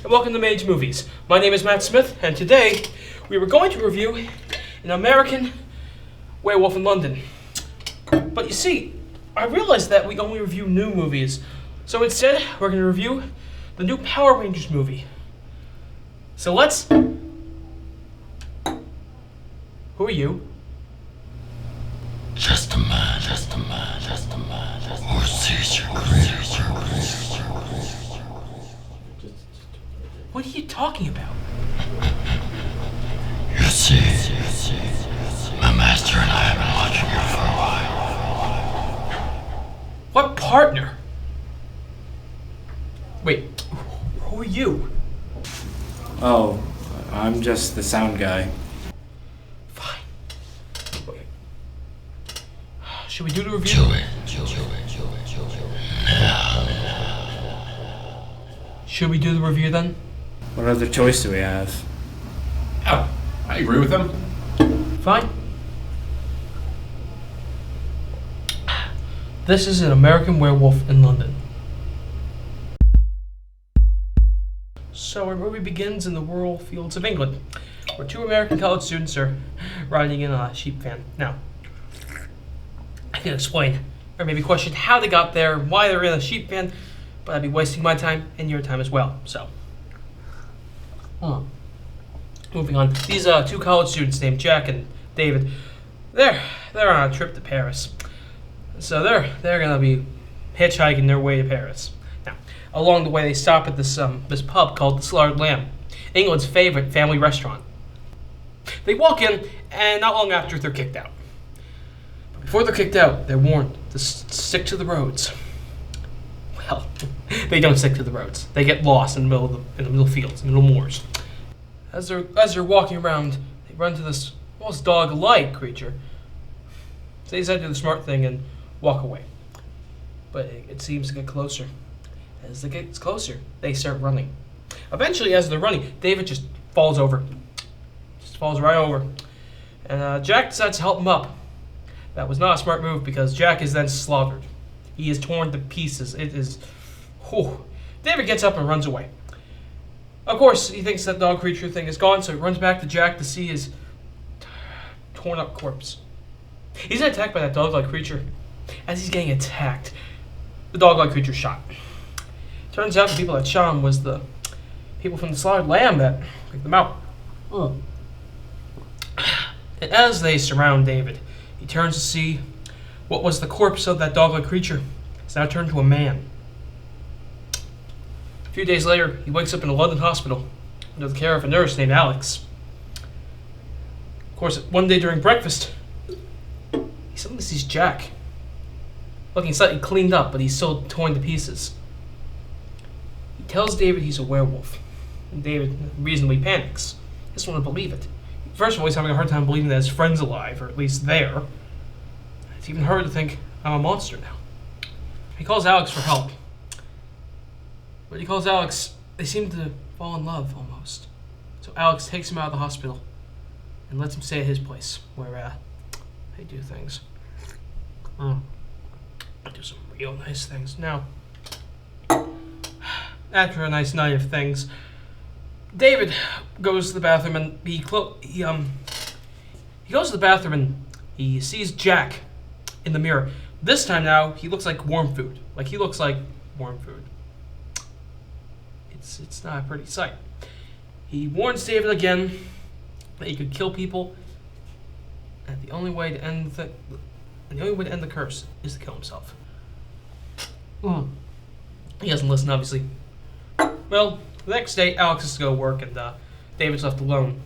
and welcome to Mage Movies. My name is Matt Smith, and today we were going to review an American Werewolf in London. But you see, I realized that we only review new movies, so instead we're going to review the new Power Rangers movie. So let's... Who are you? Just a man. Who sees your creature. What are you talking about? You see, my master and I have been watching you for a while. What partner? Wait, who are you? Oh, I'm just the sound guy. Fine. Okay. Should we do the review? Do it. Should we do the review then? What other choice do we have? Oh, I agree with him. Fine. This is an American Werewolf in London. So our movie begins in the rural fields of England, where two American college students are riding in a sheep van. Now, I can explain, or maybe question how they got there, why they're in a sheep van, but I'd be wasting my time and your time as well. So, moving on. These two college students named Jack and David, they're on a trip to Paris. So they're gonna be hitchhiking their way to Paris. Now, along the way, they stop at this pub called the Slaughtered Lamb, England's favorite family restaurant. They walk in, and not long after, they're kicked out. But before they're kicked out, they're warned to stick to the roads. Well, they don't stick to the roads. They get lost in the middle fields, in the middle moors. As they're walking around, they run to this almost dog-like creature. So they decide to do the smart thing and walk away. But it seems to get closer. As it gets closer, they start running. Eventually, as they're running, David just falls over. Just falls right over. And Jack decides to help him up. That was not a smart move because Jack is then slaughtered. He is torn to pieces. It is... Whew. David gets up and runs away. Of course, he thinks that dog creature thing is gone, so he runs back to Jack to see his torn up corpse. He's attacked by that dog-like creature. As he's getting attacked, the dog-like creature shot. Turns out the people that shot him was the people from the Slaughtered Lamb that picked them out. And as they surround David, he turns to see what was the corpse of that dog-like creature. It's now turned to a man. A few days later, he wakes up in a London hospital under the care of a nurse named Alex. Of course, one day during breakfast, he suddenly sees Jack, looking slightly cleaned up, but he's still torn to pieces. He tells David he's a werewolf, and David reasonably panics. He doesn't want to believe it. First of all, he's having a hard time believing that his friend's alive, or at least there. It's even harder to think, I'm a monster now. He calls Alex for help. When he calls Alex, they seem to fall in love, almost. So Alex takes him out of the hospital and lets him stay at his place, where they do things. Do some real nice things. Now, after a nice night of things, David goes to the bathroom and he goes to the bathroom and he sees Jack in the mirror. This time now, he looks like worm food. He looks like worm food. It's not a pretty sight. He warns David again that he could kill people, and the only way to end the curse is to kill himself. He doesn't listen, obviously. Well, the next day, Alex has to go to work, and David's left alone.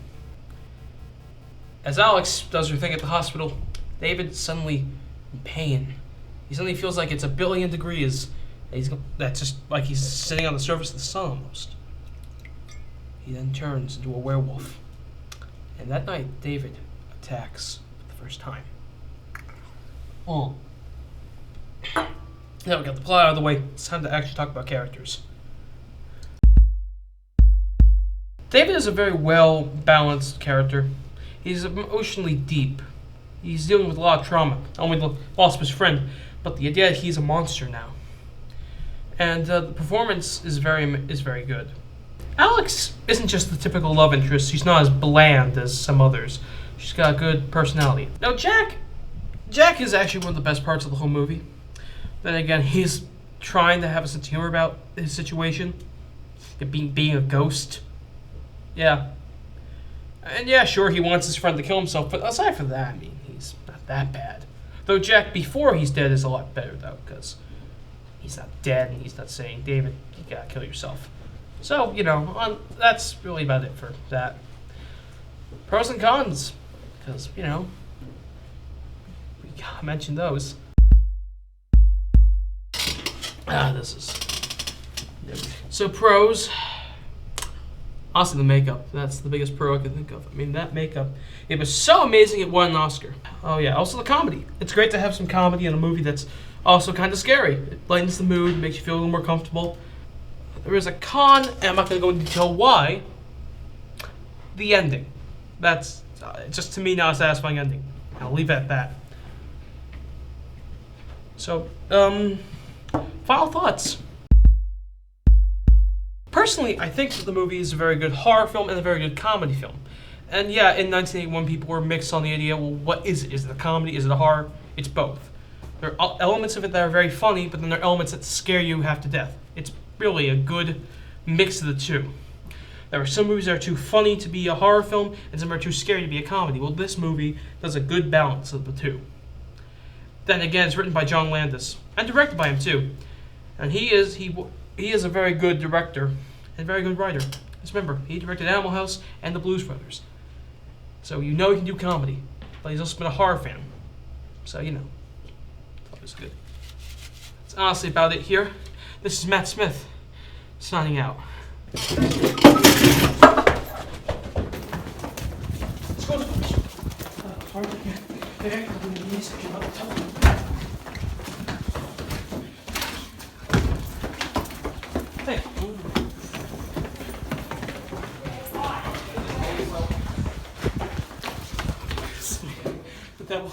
As Alex does her thing at the hospital, David's suddenly in pain. He suddenly feels like it's 1 billion degrees. That's just like he's sitting on the surface of the sun almost. He then turns into a werewolf. And that night, David attacks for the first time. Now we got the plot out of the way. It's time to actually talk about characters. David is a very well-balanced character. He's emotionally deep. He's dealing with a lot of trauma, not only the loss of his friend, but the idea that he's a monster now. And the performance is very good. Alex isn't just the typical love interest. She's not as bland as some others. She's got a good personality. Now, Jack is actually one of the best parts of the whole movie. Then again, he's trying to have a sense of humor about his situation. Being a ghost. Yeah. And yeah, sure, he wants his friend to kill himself, but aside from that, I mean, he's not that bad. Though Jack, before he's dead, is a lot better, though, because he's not dead and he's not saying, David, you gotta kill yourself. So, that's really about it for that. Pros and cons, because, we gotta mention those. So pros, honestly, the makeup. That's the biggest pro I can think of. I mean, that makeup, it was so amazing it won an Oscar. Oh yeah, also the comedy. It's great to have some comedy in a movie that's also kind of scary. It lightens the mood, makes you feel a little more comfortable. There is a con, and I'm not going to go into detail why. The ending. That's just, to me, not a satisfying ending. I'll leave it at that. So, final thoughts. Personally, I think that the movie is a very good horror film and a very good comedy film. And yeah, in 1981, people were mixed on the idea, well, what is it? Is it a comedy? Is it a horror? It's both. There are elements of it that are very funny, but then there are elements that scare you half to death. It's really a good mix of the two. There are some movies that are too funny to be a horror film, and some are too scary to be a comedy. Well, this movie does a good balance of the two. Then again, it's written by John Landis, and directed by him too. And he is a very good director and very good writer. Just remember, he directed Animal House and The Blues Brothers. So he can do comedy, but he's also been a horror fan. So it was good. That's honestly about it here. This is Matt Smith, signing out. Let's go. Hey. The devil.